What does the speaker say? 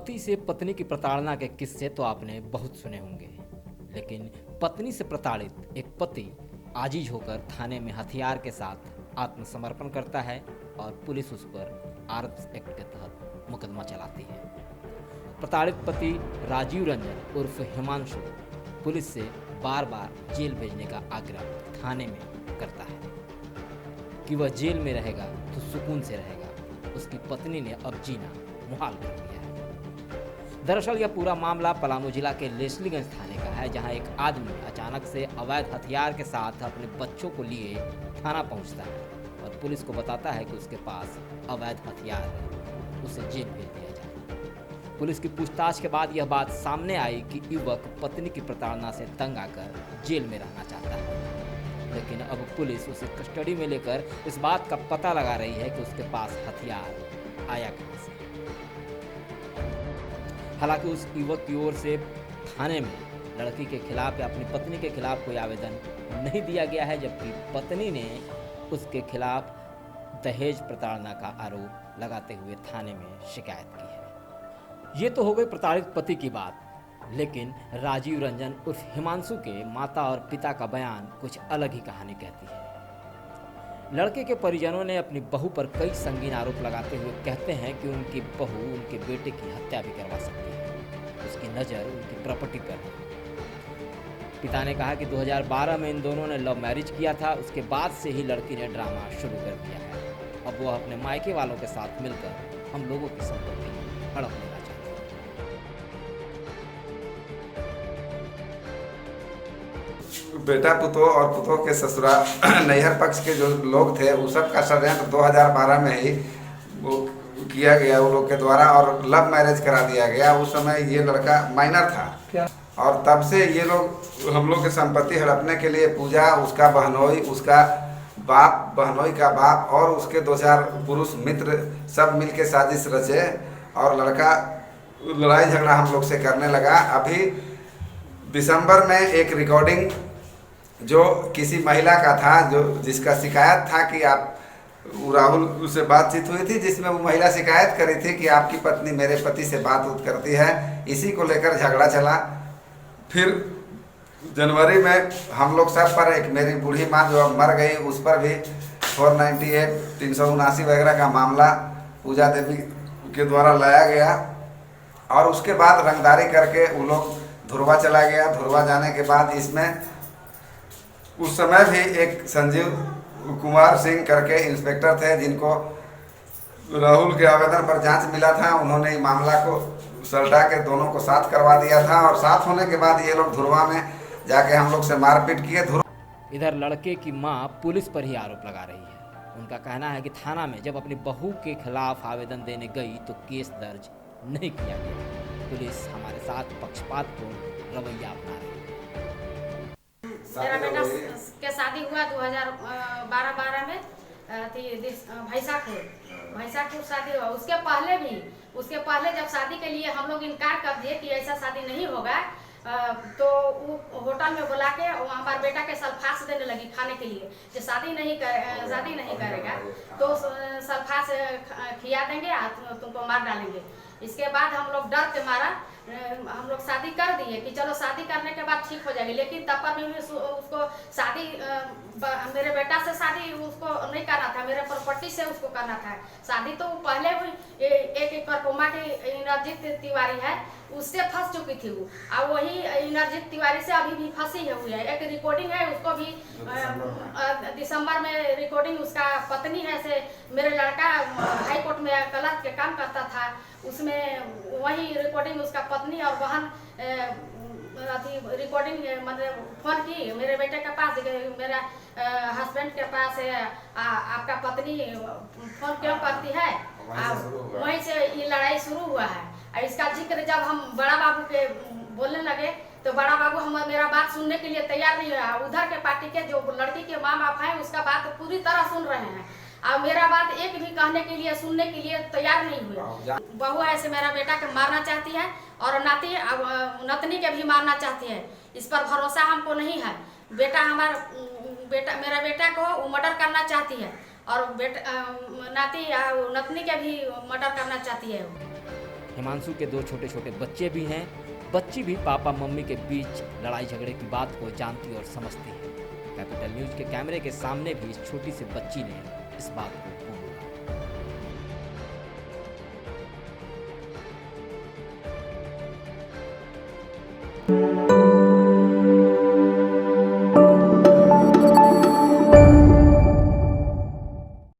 पति से पत्नी की प्रताड़ना के किस्से तो आपने बहुत सुने होंगे, लेकिन पत्नी से प्रताड़ित एक पति आजीज होकर थाने में हथियार के साथ आत्मसमर्पण करता है और पुलिस उस पर आर्म्स एक्ट के तहत मुकदमा चलाती है। प्रताड़ित पति राजीव रंजन उर्फ हिमांशु पुलिस से बार बार जेल भेजने का आग्रह थाने में करता है कि वह जेल में रहेगा तो सुकून से रहेगा। उसकी पत्नी ने अब जीना मुहाल कर दिया है। दरअसल यह पूरा मामला पलामू जिला के लेस्लीगंज थाने का है, जहां एक आदमी अचानक से अवैध हथियार के साथ अपने बच्चों को लिए थाना पहुंचता है और पुलिस को बताता है कि उसके पास अवैध हथियार है, उसे जेल भेज दिया जाए। पुलिस की पूछताछ के बाद यह बात सामने आई कि युवक पत्नी की प्रताड़ना से तंग आकर जेल में रहना चाहता है, लेकिन अब पुलिस उसे कस्टडी में लेकर इस बात का पता लगा रही है कि उसके पास हथियार आया कहां से। हालांकि उस युवक की ओर से थाने में लड़की के खिलाफ या अपनी पत्नी के खिलाफ कोई आवेदन नहीं दिया गया है, जबकि पत्नी ने उसके खिलाफ दहेज प्रताड़ना का आरोप लगाते हुए थाने में शिकायत की है। ये तो हो गई प्रताड़ित पति की बात, लेकिन राजीव रंजन उर्फ हिमांशु के माता और पिता का बयान कुछ अलग ही कहानी कहती है। लड़के के परिजनों ने अपनी बहू पर कई संगीन आरोप लगाते हुए कहते हैं कि उनकी बहू उनके बेटे की हत्या भी करवा सकती है। उसकी नज़र उनकी प्रॉपर्टी पर है। पिता ने कहा कि 2012 में इन दोनों ने लव मैरिज किया था, उसके बाद से ही लड़की ने ड्रामा शुरू कर दिया है। अब वह अपने मायके वालों के साथ मिलकर हम लोगों की संपत्ति हड़प लेना चाहती है। बेटा पुतोह और पुतोह के ससुराल नैहर पक्ष के जो लोग थे, वो सब का षड्यंत्र 2012 में ही वो किया गया वो लोग के द्वारा और लव मैरिज करा दिया गया। उस समय ये लड़का माइनर था और तब से ये लोग हम लोग की संपत्ति हड़पने के लिए पूजा, उसका बहनोई, उसका बाप, बहनोई का बाप और उसके 2-4 पुरुष मित्र सब मिलके साजिश रचे और लड़का लड़ाई झगड़ा हम लोग से करने लगा। अभी दिसंबर में एक रिकॉर्डिंग जो किसी महिला का था, जो जिसका शिकायत था कि आप राहुल उससे बातचीत हुई थी, जिसमें वो महिला शिकायत करी थी कि आपकी पत्नी मेरे पति से बात उत करती है। इसी को लेकर झगड़ा चला। फिर जनवरी में हम लोग सब पर, एक मेरी बूढ़ी माँ जो अब मर गई, उस पर भी 498 379 वगैरह का मामला पूजा देवी के द्वारा लाया गया और उसके बाद रंगदारी करके वो लोग धुरवा चला गया। धुरवा जाने के बाद इसमें उस समय भी एक संजीव कुमार सिंह करके इंस्पेक्टर थे, जिनको राहुल के आवेदन पर जांच मिला था। उन्होंने मामला को सलटा के दोनों को साथ करवा दिया था और साथ होने के बाद ये लोग धुरवा में जाके हम लोग से मारपीट किए। इधर लड़के की मां पुलिस पर ही आरोप लगा रही है। उनका कहना है कि थाना में जब अपनी बहू के खिलाफ आवेदन देने गई तो केस दर्ज नहीं किया गया। पुलिस हमारे साथ पक्षपातपूर्ण रवैया अपना रही है। मेरा बेटा के शादी हुआ 2012 में भैंसाखुर शादी हुआ। उसके पहले जब शादी के लिए हम लोग इनकार कर दिए कि ऐसा शादी नहीं होगा, तो वो होटल में बुला के हमारे बेटा के सल्फास देने लगी खाने के लिए कि शादी नहीं करेगा तो सल्फास खिया देंगे, तुमको मार डालेंगे। इसके बाद हम लोग डर के मारा हम लोग शादी कर दिए कि चलो शादी करने के बाद ठीक हो जाएगी, लेकिन तब पर भी उसको शादी मेरे बेटा से शादी उसको नहीं करना था, मेरे प्रॉपर्टी से उसको करना था शादी। तो पहले भी एक करकोमा की इंद्रजीत तिवारी है, उससे फंस चुकी थी वो, और वही इंद्रजीत तिवारी से अभी भी फंसी हुई है। एक रिकॉर्डिंग है, उसको भी दिसंबर में रिकॉर्डिंग, उसका पत्नी है से मेरे लड़का हाई कोर्ट में क्लर्क के काम करता था, उसमें वही रिकॉर्डिंग उसका पत्नी और बहन रिकॉर्डिंग मतलब फोन की मेरे बेटे के पास, मेरा हस्बैंड के पास आपका पत्नी फोन क्यों करती है, वहीं से ये लड़ाई शुरू हुआ है। इसका जिक्र जब हम बड़ा बाबू के बोलने लगे तो बड़ा बाबू मेरा बात सुनने के लिए तैयार नहीं हुआ। उधर के पार्टी के जो लड़की के माँ बाप हैं उसका बात पूरी तरह सुन रहे हैं और मेरा बात एक भी कहने के लिए सुनने के लिए तैयार नहीं हुए। बहू ऐसे मेरा बेटा के मारना चाहती है और नतनी के भी मारना चाहती है। इस पर भरोसा हमको नहीं है। मेरा बेटा को वो मर्डर करना चाहती है और नतनी के भी मर्डर करना चाहती है। हिमांशु के 2 छोटे छोटे बच्चे भी हैं। बच्ची भी पापा मम्मी के बीच लड़ाई झगड़े की बात को जानती और समझती है। कैपिटल न्यूज़ के कैमरे के सामने भी इस छोटी सी बच्ची ने इस बात को